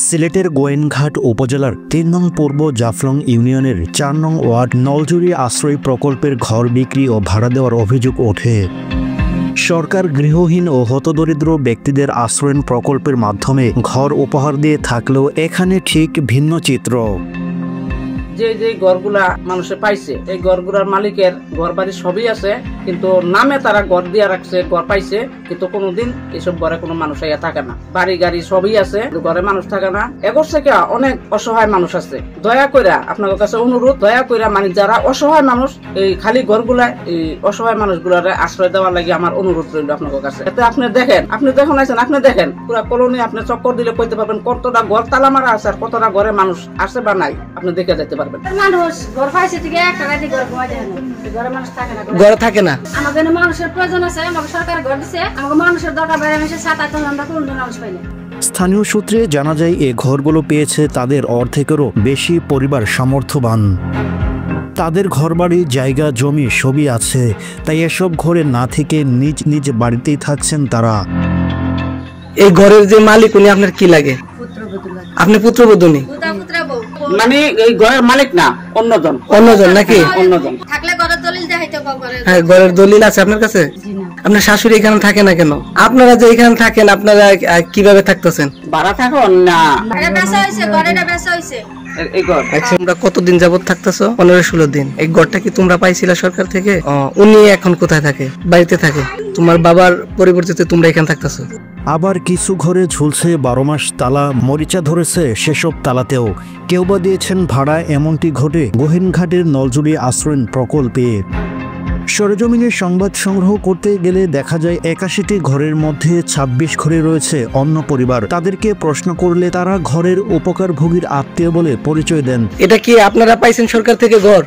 সিলেটের গোয়েনঘাট উপজেলার ৩ নং পূর্ব জাফলং ইউনিয়নের ৪ নং ওয়ার্ড নলজুরি আশ্রয় প্রকল্পের ঘর বিক্রি ও ভাড়া দেওয়ার অভিযোগ ওঠে। সরকার গৃহহীন ও হতদরিদ্র ব্যক্তিদের আশ্রয়ণ প্রকল্পের মাধ্যমে ঘর উপহার দিয়ে থাকলেও এখানে ঠিক ভিন্ন চিত্র। যে ঘরগুলা মানুষে পাইছে এই ঘরগুলার মালিকের ঘর বাড়ি সবই আছে, কিন্তু নামে তারা ঘর দিয়ে রাখছে, ঘর পাইছে, কিন্তু কোনোদিন এসব ঘরে কোনো মানুষ আইয়া থাকে না। বাড়ি গাড়ি সবই আছে, ঘরে মানুষ থাকে না। এগর থেকে অনেক অসহায় মানুষ আছে। দয়া কইরা আপনাদের কাছে অনুরোধ, দয়া কইরা মানে যারা অসহায় মানুষ এই খালি ঘরগুলায় এই অসহায় মানুষগুলার আশ্রয় দেওয়ার লাগে আমার অনুরোধ রইল আপনাদের কাছে। এতে আপনি দেখেন, আপনি যখন আছেন আপনি দেখেন পুরা কলোনি আপনি চক্কর দিলে কইতে পারবেন কতটা ঘর তালা মারা আছে আর কতটা ঘরে মানুষ আছে বা নাই, আপনি দেখে যেতে পারবেন। মানুষ ঘর পাইছে ঠিক একটা রাতে ঘর ঘুমায় যায় না, ঘরে মানুষ থাকে না, ঘরে থাকে না। আমাদের মানুষের প্রয়োজন আছে, আমাদের সরকার ঘর দিছে, আমাদের মানুষের দরকার বাইরে এসে সাতাইতে আমরা কোন মানুষ পাই না। স্থানীয় সূত্রে জানা যায় এই ঘরগুলো পেয়েছে তাদের অর্ধেকেরও বেশি পরিবার সামর্থ্যবান। তাদের ঘরবাড়ি জায়গা জমি সবই আছে, তাই এসব ঘরে না থেকে নিজ নিজ বাড়িতেই থাকছেন তারা। এই ঘরের যে মালিক উনি আপনার কি লাগে? আপনি পুত্রবধূ নি? মানে এই ঘরের মালিক না, অন্যজন। অন্যজন নাকি? অন্যজন থাকলে ঘরের দলিল দেখাইতে হবে। হ্যাঁ, ঘরের দলিল আছে আপনার কাছে? আপনার শাশুড়ি এখানে থাকে না কেন? আপনারা যে এখানে থাকেন আপনারা কিভাবে থাকতেছেন? ভাড়া থাকো না, বেচা হইছে, ঘরেটা বেচা হইছে। আচ্ছা, তোমরা কতদিন যাবত থাকতেছো? 15-16 দিন। এই ঘরটা কি তোমরা পাইছিলা সরকার থেকে? উনি এখন কোথায় থাকে? বাড়িতে থাকে। তোমার বাবার পরিবর্তে তোমরা এখানে থাকতেছো। আবার কিছু ঘরে ঝুলছে 12 মাস তালা, মরিচা ধরেছে সেসব তালাতেও। কেউ বা দিয়েছেন ভাড়া, এমনটি ঘটে গোহেনঘাটের নলজুরি আশ্রয়ণ প্রকল্পে। সরেজমিনে সংবাদ সংগ্রহ করতে গেলে দেখা যায় 81টি ঘরের মধ্যে 26 ঘরে রয়েছে অন্য পরিবার। তাদেরকে প্রশ্ন করলে তারা ঘরের উপকারভোগীর আত্মীয় বলে পরিচয় দেন। এটা কি আপনারা পাইছেন সরকার থেকে ঘর?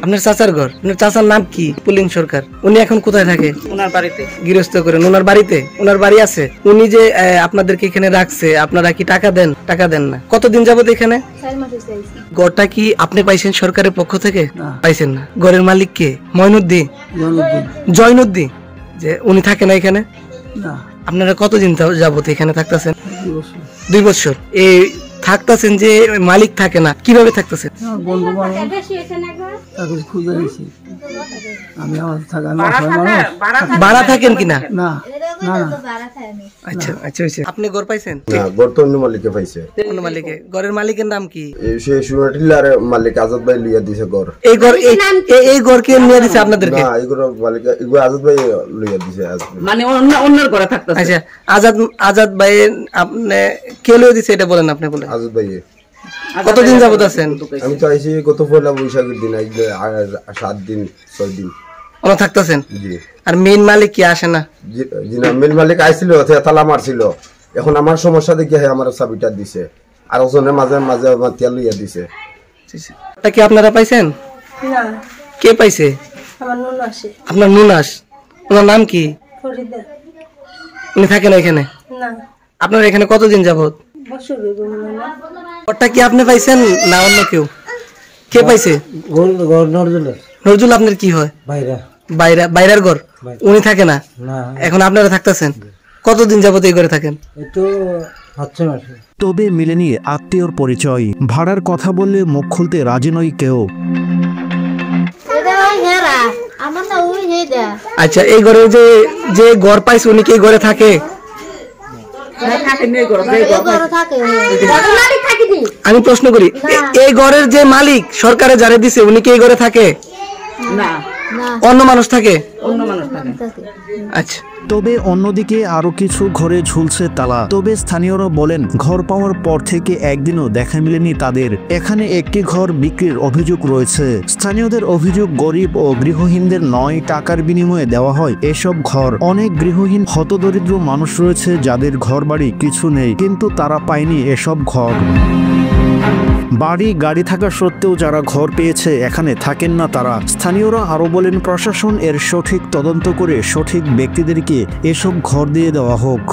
আপনার চাচার ঘর? আপনার চাচার নাম কি? পুলিং সরকার। উনি এখন কোথায় থাকে? ওনার বাড়িতে গৃহস্থ করেন। ওনার বাড়িতে? ওনার বাড়ি আছে। উনি যে আপনাদেরকে এখানে রাখছে, আপনারা কি টাকা দেন? টাকা দেন না। কতদিন যাবত এখানে? ঘরটা কি আপনি পাইছেন সরকারের পক্ষ থেকে? পাইছেন না। ঘরের মালিক কে? মইনুদ্দিন? জয়নুদ্দিন। যে উনি থাকে না এখানে? আপনারা কতদিন যাবত এখানে থাকতেছেন? 2 বছর। এই থাকতেছেন যে মালিক থাকে না, কিভাবে থাকতেছেন? ভাড়া থাকেন কিনা? আচ্ছা আচ্ছা, আপনি ঘর পাইছেন? ঘর তো অন্য মালিকে পাইছে। অন্য মালিকে? ঘরের মালিকের নাম কি? সে সুনাটিলার মালিক আজাদ ভাই লিয়া দিছে ঘর। এই ঘর কে নিয়ে দিছে আপনাদেরকে? না, এই ঘর মালিক আজাদ ভাই লিয়া দিছে। মানে অন্যের ঘরে থাকতেছে। আচ্ছা, আজাদ ভাই আপনি কে লিয়ে দিছে এটা বলেন। আপনি বলেন। আজাদ ভাই কতদিন যাবত আছেন? আমি তো আইছি গত পয়লা বৈশাখের দিন, 7 দিন 6 দিন ওরা থাকতেছেন। আর মেইন মালিক কি আসে না? জি না, মেইন মালিক আইছিল, তালা মারছিল। এখন আমার সমস্যা দেখে আমার চাবিটা দিছে, আর ওজনের মাঝে মাঝে আমার তেল লইয়া দিছে। এটা কি আপনারা পাইছেন? না। কে পাইছে? আমার নুনাস। আপনার নুনাস? ওনার নাম কি? ফরিদা। উনি থাকেন এখানে? না। আপনারা এখানে কতদিন যাবত? বছর হইব মনে হয়। ওটা কি আপনি পাইছেন না অন্য কেউ? কে পাইছে? নজরুল। আপনার কি হয়? বাইরের ঘর। উনি থাকে না এখন, আপনারা থাকতেছেন। কতদিন যাবত এই ঘরে থাকেন? তবে মিলেনি আত্মীয়র পরিচয়। ভাড়ার কথা বললে মুখ খুলতে রাজি নয় কেউ। আচ্ছা, এই ঘরে যে ঘর পাইছে উনি কি এই ঘরে থাকে? আমি প্রশ্ন করি, এই ঘরের যে মালিক সরকারে যারা দিছে উনি কি এই ঘরে থাকে? না, অন্য মানুষ থাকে। আচ্ছা, তবে অন্যদিকে আরো কিছু ঘরে ঝুলছে তালা। তবে স্থানীয়রা বলেন ঘর পাওয়ার পর থেকে একদিনও দেখা মেলেনি তাদের। এখানে একটি ঘর বিক্রির অভিযোগ রয়েছে। স্থানীয়দের অভিযোগ, গরিব ও গৃহহীনদের নয়, টাকার বিনিময়ে দেওয়া হয় এসব ঘর। অনেক গৃহহীন হতদরিদ্র মানুষ রয়েছে যাদের ঘর বাড়ি কিছু নেই, কিন্তু তারা পায়নি এসব ঘর। বাড়ি গাড়ি থাকা সত্ত্বেও যারা ঘর পেয়েছে এখানে থাকেন না তারা। স্থানীয়রা আরো বলেন প্রশাসন এর সঠিক তদন্ত করে সঠিক ব্যক্তিদেরকে এসব ঘর দিয়ে দেওয়া হোক।